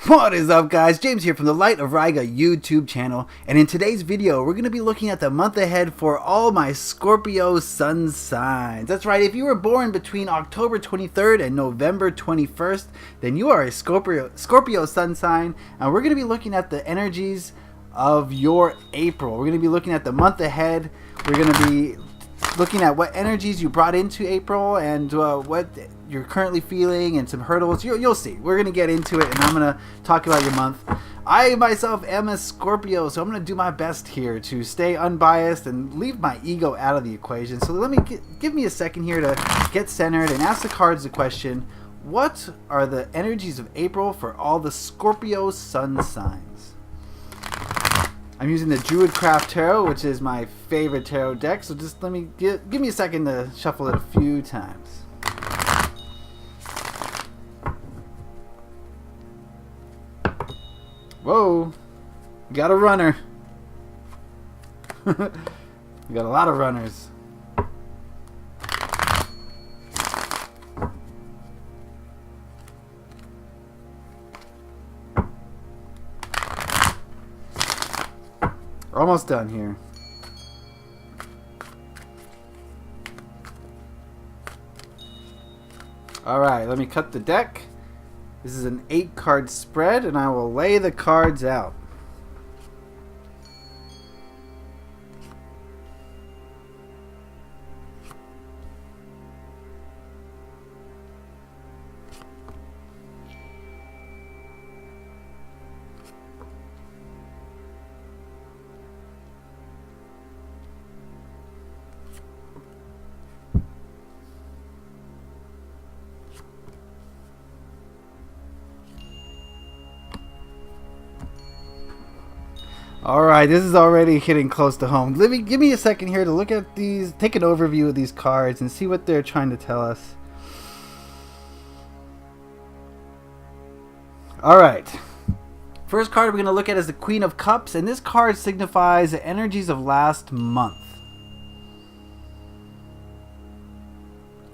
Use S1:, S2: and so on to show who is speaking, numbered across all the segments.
S1: What is up, guys? James here from the Light of Raiga YouTube channel, and in today's video we're going to be looking at the month ahead for all my Scorpio Sun signs. That's right, if you were born between October 23rd and November 21st, then you are a Scorpio Sun sign, and we're going to be looking at the energies of your April. We're going to be looking at the month ahead. We're going to be looking at what energies you brought into April and what you're currently feeling and some hurdles. You'll see. We're going to get into it, and I'm going to talk about your month. I myself am a Scorpio, so I'm going to do my best here to stay unbiased and leave my ego out of the equation. So let me give me a second here to get centered and ask the cards the question: what are the energies of April for all the Scorpio Sun signs? I'm using the Druidcraft Tarot, which is my favorite tarot deck, so just let me give me a second to shuffle it a few times. Whoa, we got a runner. We got a lot of runners. We're almost done here. Alright, let me cut the deck. This is an 8-card spread, and I will lay the cards out. Alright, this is already hitting close to home. Give me a second here to look at these, take an overview of these cards and see what they're trying to tell us. Alright, first card we're going to look at is the Queen of Cups, and this card signifies the energies of last month.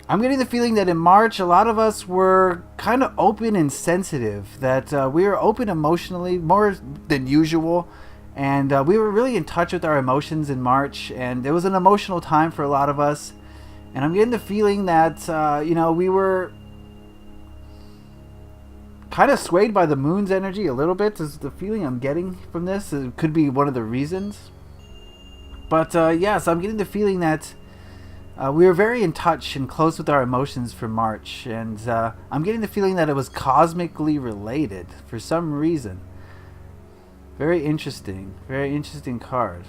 S1: I'm getting the feeling that in March, a lot of us were kind of open and sensitive, that we were open emotionally more than usual. And we were really in touch with our emotions in March, and it was an emotional time for a lot of us. And I'm getting the feeling that, we were kind of swayed by the moon's energy a little bit. Is the feeling I'm getting from this. It could be one of the reasons. But yes, I'm getting the feeling that we were very in touch and close with our emotions for March. And I'm getting the feeling that it was cosmically related for some reason. Very interesting card.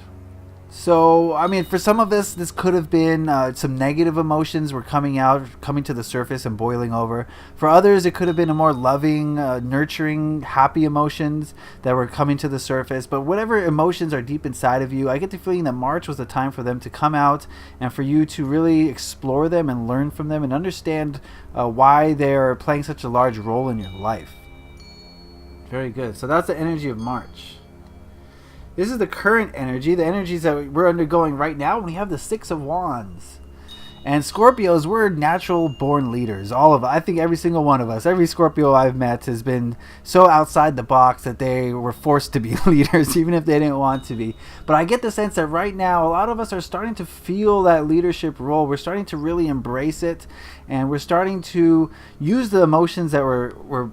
S1: So, I mean, for some of this could have been some negative emotions were coming to the surface and boiling over. For others, it could have been a more loving, nurturing, happy emotions that were coming to the surface. But whatever emotions are deep inside of you, I get the feeling that March was the time for them to come out and for you to really explore them and learn from them and understand why they're playing such a large role in your life. Very good. So that's the energy of March. This is the current energy, the energies that we're undergoing right now. We have the Six of Wands. And Scorpios, we're natural born leaders. All of us. I think every single one of us, every Scorpio I've met has been so outside the box that they were forced to be leaders, even if they didn't want to be. But I get the sense that right now, a lot of us are starting to feel that leadership role. We're starting to really embrace it. And we're starting to use the emotions that were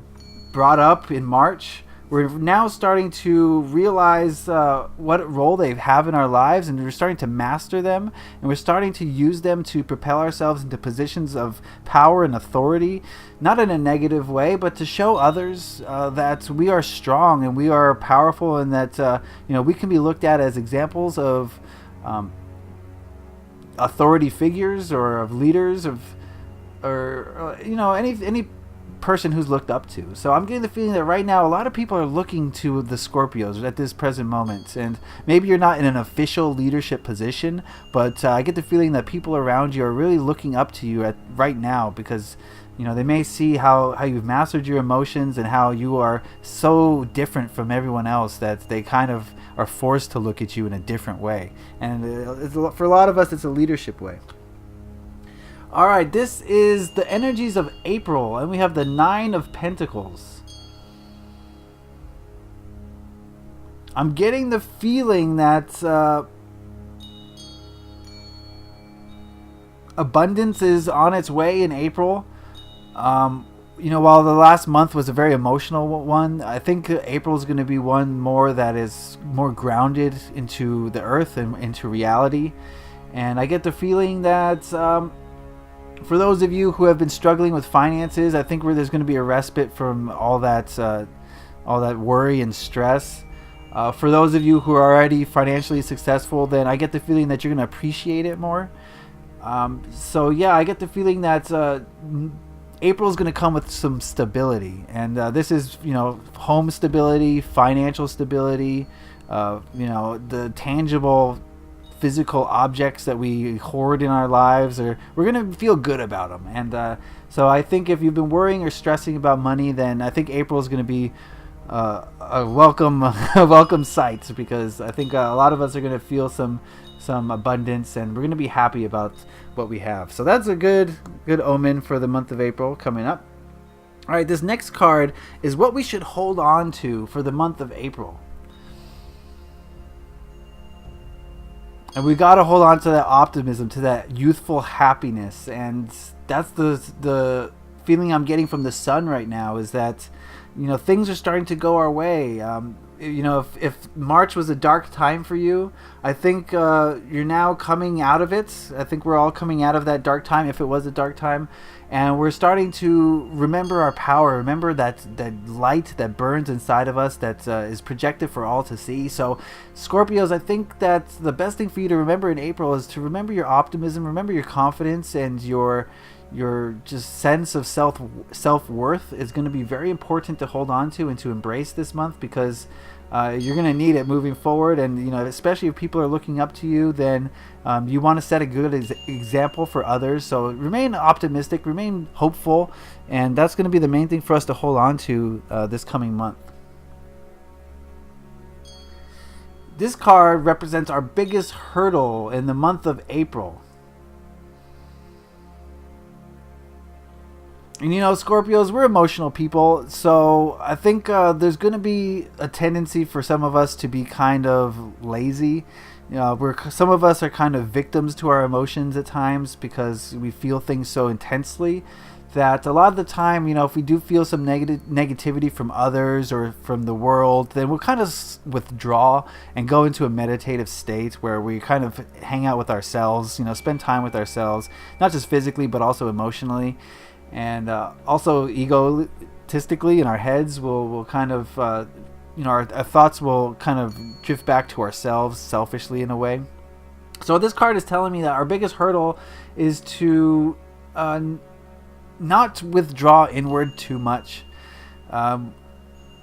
S1: brought up in March. We're now starting to realize what role they have in our lives, and we're starting to master them, and we're starting to use them to propel ourselves into positions of power and authority, not in a negative way, but to show others that we are strong and we are powerful, and that we can be looked at as examples of authority figures or of leaders or any person who's looked up to. So I'm getting the feeling that right now a lot of people are looking to the Scorpios at this present moment, and maybe you're not in an official leadership position, but I get the feeling that people around you are really looking up to you right now, because they may see how you've mastered your emotions and how you are so different from everyone else that they kind of are forced to look at you in a different way. And for a lot of us, it's a leadership way. Alright, this is the energies of April, and we have the Nine of Pentacles. I'm getting the feeling that abundance is on its way in April. While the last month was a very emotional one, I think April is going to be one more that is more grounded into the earth and into reality. And I get the feeling that for those of you who have been struggling with finances, I think where there's going to be a respite from all that worry and stress. For those of you who are already financially successful, then I get the feeling that you're going to appreciate it more. I get the feeling that April is going to come with some stability, and this is home stability, financial stability, the tangible physical objects that we hoard in our lives, or we're going to feel good about them. And so I think if you've been worrying or stressing about money, then I think April is going to be a welcome sight, because I think a lot of us are going to feel some abundance, and we're going to be happy about what we have. So that's a good omen for the month of April coming up. All right, this next card is what we should hold on to for the month of April. And we got to hold on to that optimism, to that youthful happiness. And that's the feeling I'm getting from the sun right now, is that, things are starting to go our way. If March was a dark time for you, I think you're now coming out of it. I think we're all coming out of that dark time, if it was a dark time. And we're starting to remember our power, remember that light that burns inside of us, that is projected for all to see. So, Scorpios, I think that the best thing for you to remember in April is to remember your optimism, remember your confidence, and your just sense of self-worth is going to be very important to hold on to and to embrace this month, because you're going to need it moving forward. And especially if people are looking up to you, then you want to set a good example for others. So remain optimistic, remain hopeful, and that's going to be the main thing for us to hold on to this coming month. This card represents our biggest hurdle in the month of April. And Scorpios, we're emotional people, so I think there's going to be a tendency for some of us to be kind of lazy. Some of us are kind of victims to our emotions at times, because we feel things so intensely that a lot of the time, if we do feel some negativity from others or from the world, then we'll kind of withdraw and go into a meditative state where we kind of hang out with ourselves, spend time with ourselves, not just physically but also emotionally. And also egotistically in our heads, we'll kind of, our thoughts will kind of drift back to ourselves selfishly in a way. So this card is telling me that our biggest hurdle is to not withdraw inward too much.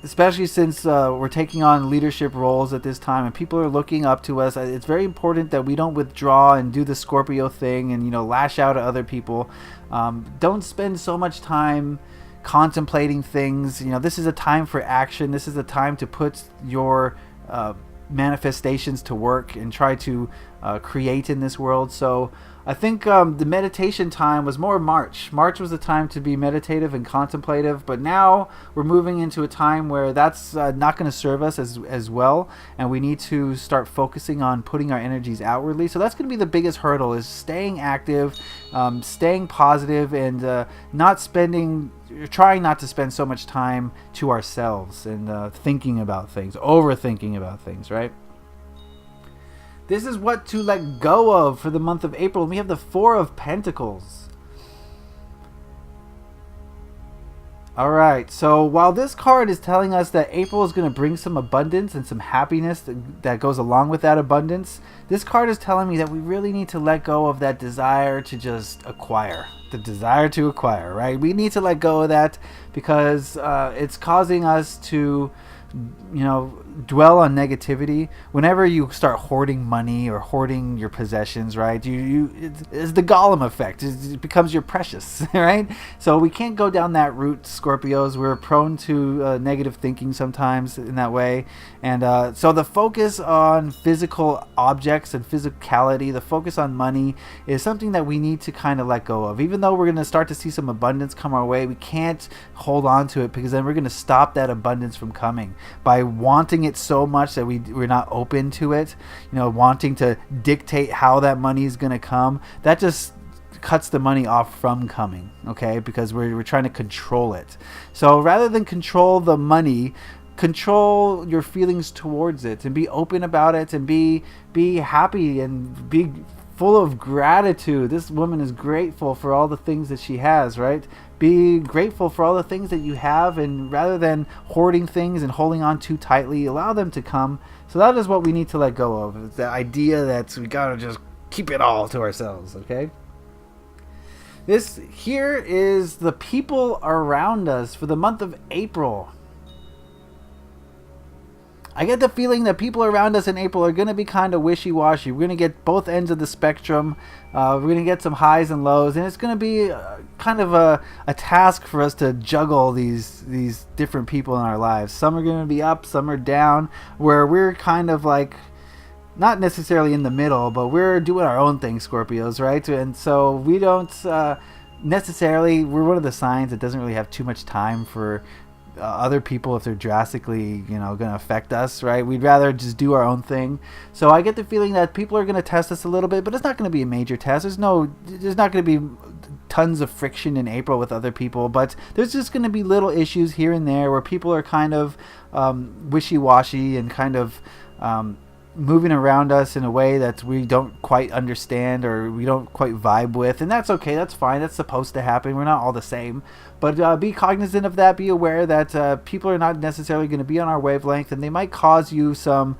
S1: Especially since we're taking on leadership roles at this time and people are looking up to us. It's very important that we don't withdraw and do the Scorpio thing and lash out at other people. Don't spend so much time contemplating things. This is a time for action. This is a time to put your manifestations to work and try to create in this world. So I think the meditation time was more March. March was the time to be meditative and contemplative, but now we're moving into a time where that's not going to serve us as well, and we need to start focusing on putting our energies outwardly. So that's going to be the biggest hurdle, is staying active, staying positive, and trying not to spend so much time to ourselves and thinking about things, overthinking about things, right? This is what to let go of for the month of April. We have the Four of Pentacles. All right, so while this card is telling us that April is going to bring some abundance and some happiness that goes along with that abundance, this card is telling me that we really need to let go of that desire to just acquire. The desire to acquire, right? We need to let go of that because it's causing us to dwell on negativity. Whenever you start hoarding money or hoarding your possessions, right, it's the Gollum effect. It becomes your precious, right? So we can't go down that route, Scorpios. We're prone to negative thinking sometimes in that way. And so the focus on physical objects and physicality, the focus on money, is something that we need to kind of let go of. Even though we're going to start to see some abundance come our way, we can't hold on to it, because then we're going to stop that abundance from coming by wanting it so much that we're not open to it, wanting to dictate how that money is going to come. That just cuts the money off from coming, okay? Because we're trying to control it. So rather than control the money, control your feelings towards it, and be open about it, and be happy, and be full of gratitude. This woman is grateful for all the things that she has, right? Be grateful for all the things that you have, and rather than hoarding things and holding on too tightly, allow them to come. So that is what we need to let go of. It's the idea that we gotta just keep it all to ourselves, okay? This here is the people around us for the month of April. I get the feeling that people around us in April are going to be kind of wishy-washy. We're going to get both ends of the spectrum. We're going to get some highs and lows, and it's going to be kind of a task for us to juggle these different people in our lives. Some are going to be up, some are down, where we're kind of like not necessarily in the middle, but we're doing our own thing, Scorpios, right? And so we don't necessarily, we're one of the signs that doesn't really have too much time for other people if they're drastically going to affect us, right? We'd rather just do our own thing. So I get the feeling that people are going to test us a little bit, but it's not going to be a major test. There's not going to be tons of friction in April with other people, but there's just going to be little issues here and there where people are kind of wishy-washy and kind of moving around us in a way that we don't quite understand or we don't quite vibe with, and that's okay. That's fine. That's supposed to happen. We're not all the same, but be cognizant of that. Be aware that people are not necessarily going to be on our wavelength, and they might cause you some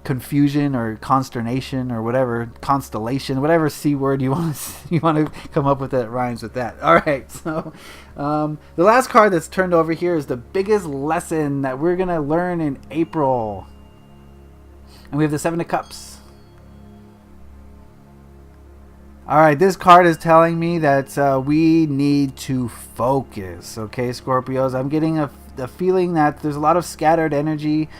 S1: confusion or consternation or whatever, constellation, whatever C word you want to come up with that rhymes with that. All right, so the last card that's turned over here is the biggest lesson that we're going to learn in April. And we have the Seven of Cups. Alright, this card is telling me that we need to focus. Okay, Scorpios? I'm getting a feeling that there's a lot of scattered energy.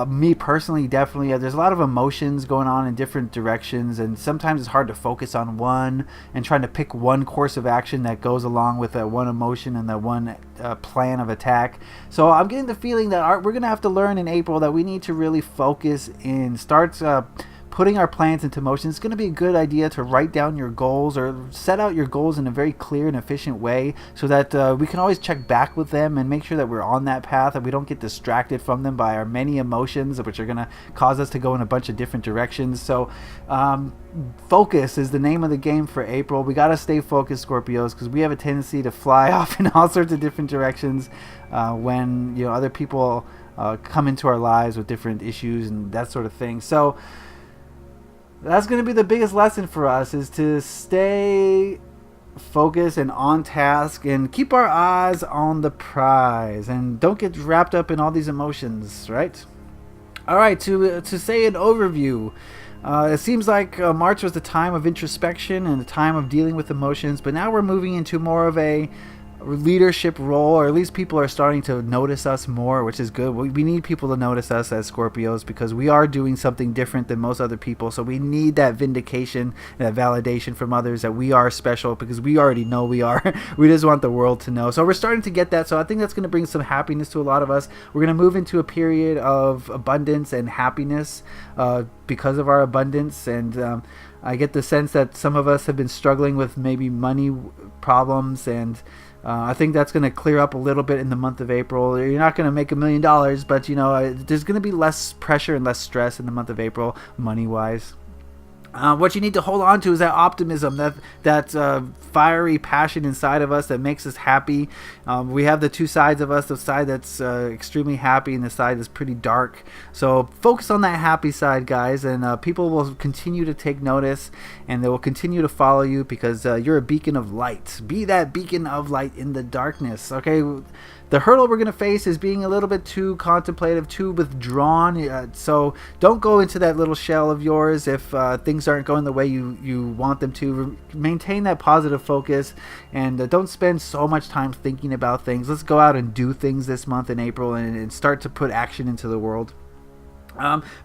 S1: Me personally, definitely. There's a lot of emotions going on in different directions, and sometimes it's hard to focus on one and trying to pick one course of action that goes along with that one emotion and that one plan of attack. So I'm getting the feeling that we're going to have to learn in April that we need to really focus in, start putting our plans into motion. It's going to be a good idea to write down your goals or set out your goals in a very clear and efficient way so that we can always check back with them and make sure that we're on that path and we don't get distracted from them by our many emotions, which are going to cause us to go in a bunch of different directions. So focus is the name of the game for April. We got to stay focused, Scorpios, because we have a tendency to fly off in all sorts of different directions when other people come into our lives with different issues and that sort of thing. So that's going to be the biggest lesson for us, is to stay focused and on task and keep our eyes on the prize and don't get wrapped up in all these emotions, right? All right, to say an overview, it seems like March was the time of introspection and the time of dealing with emotions, but now we're moving into more of a leadership role, or at least people are starting to notice us more, which is good. We need people to notice us as Scorpios because we are doing something different than most other people. So we need that vindication and that validation from others that we are special, because we already know we are. We just want the world to know. So we're starting to get that. So I think that's going to bring some happiness to a lot of us. We're going to move into a period of abundance and happiness because of our abundance. And I get the sense that some of us have been struggling with maybe money problems, and I think that's going to clear up a little bit in the month of April. You're not going to make $1 million, but there's going to be less pressure and less stress in the month of April, money-wise. What you need to hold on to is that optimism, that fiery passion inside of us that makes us happy. We have the two sides of us, the side that's extremely happy and the side that's pretty dark. So focus on that happy side, guys, and people will continue to take notice and they will continue to follow you because you're a beacon of light. Be that beacon of light in the darkness, okay? The hurdle we're going to face is being a little bit too contemplative, too withdrawn. So don't go into that little shell of yours if things aren't going the way you want them to. Maintain that positive focus and don't spend so much time thinking about things. Let's go out and do things this month in April and start to put action into the world.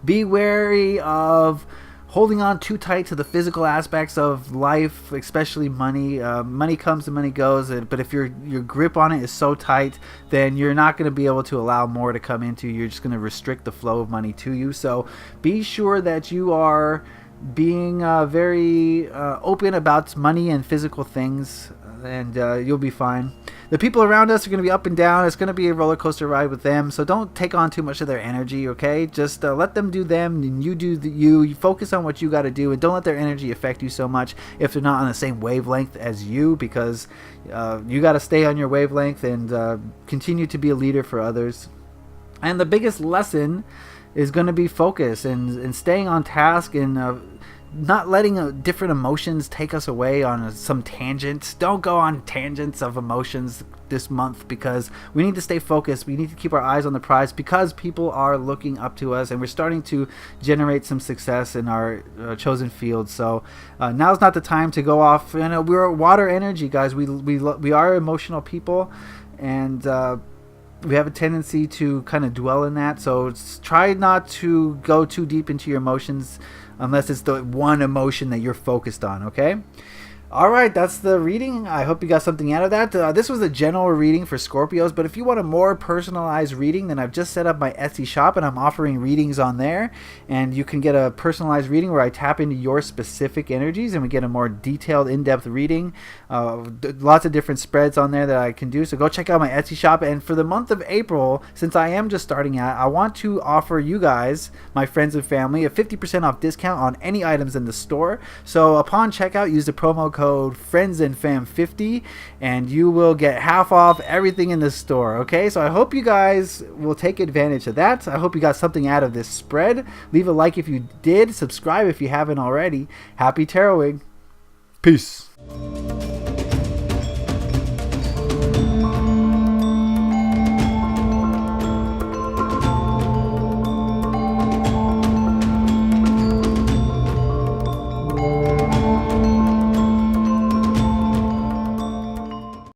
S1: Be wary of holding on too tight to the physical aspects of life, especially money. Money comes and money goes, but if your grip on it is so tight, then you're not going to be able to allow more to come into you. You're just going to restrict the flow of money to you. So be sure that you are being very open about money and physical things, and you'll be fine. The people around us are going to be up and down. It's going to be a roller coaster ride with them, so don't take on too much of their energy, okay? Just let them do them, and you do you. You focus on what you got to do, and don't let their energy affect you so much if they're not on the same wavelength as you, because you got to stay on your wavelength and continue to be a leader for others. And the biggest lesson is going to be focus and staying on task, and not letting different emotions take us away on some tangents. Don't go on tangents of emotions this month, because we need to stay focused. We need to keep our eyes on the prize, because people are looking up to us and we're starting to generate some success in our chosen field. So now's not the time to go off. We're water energy, guys. We are emotional people, and we have a tendency to kind of dwell in that. So try not to go too deep into your emotions unless it's the one emotion that you're focused on, okay? All right, that's the reading. I hope you got something out of that. This was a general reading for Scorpios, but if you want a more personalized reading, then I've just set up my Etsy shop, and I'm offering readings on there. And you can get a personalized reading where I tap into your specific energies, and we get a more detailed, in-depth reading. Lots of different spreads on there that I can do. So go check out my Etsy shop. And for the month of April, since I am just starting out, I want to offer you guys, my friends and family, a 50% off discount on any items in the store. So upon checkout, use the promo code FriendsandFam50 and you will get half off everything in the store. Okay, so I hope you guys will take advantage of that. I hope you got something out of this spread. Leave a like if you did, subscribe if you haven't already. Happy taroting. Peace.